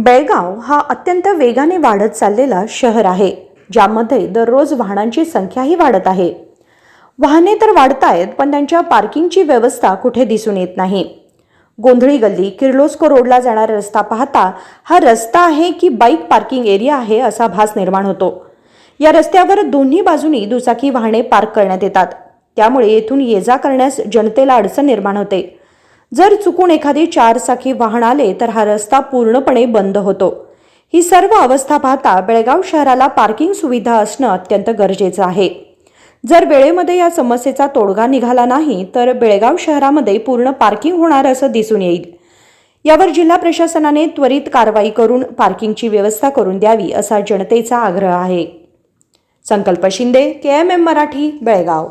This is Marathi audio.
बेळगाव हा अत्यंत वेगाने वाढत चाललेला शहर आहे, ज्यामध्ये दररोज वाहनांची संख्याही वाढत आहे. वाहने तर वाढतायत, पण त्यांच्या पार्किंगची व्यवस्था कुठे दिसून येत नाही. गोंधळी गल्ली किर्लोस्कर रोडला जाणारा रस्ता पाहता हा रस्ता आहे की बाईक पार्किंग एरिया आहे असा भास निर्माण होतो. या रस्त्यावर दोन्ही बाजूनी दुचाकी वाहने पार्क करण्यात येतात, त्यामुळे येथून ये जा करण्यास जनतेला अडचण निर्माण होते. जर चुकून एखादी चारचाकी वाहन आले तर हा रस्ता पूर्णपणे बंद होतो. ही सर्व अवस्था पाहता बेळगाव शहराला पार्किंग सुविधा असणं अत्यंत गरजेचं आहे. जर वेळेमध्ये या समस्येचा तोडगा निघाला नाही तर बेळगाव शहरामध्ये पूर्ण पार्किंग होणार असं दिसून येईल. यावर जिल्हा प्रशासनाने त्वरित कारवाई करून पार्किंगची व्यवस्था करून द्यावी असा जनतेचा आग्रह आहे. संकल्प शिंदे, KMM मराठी, बेळगाव.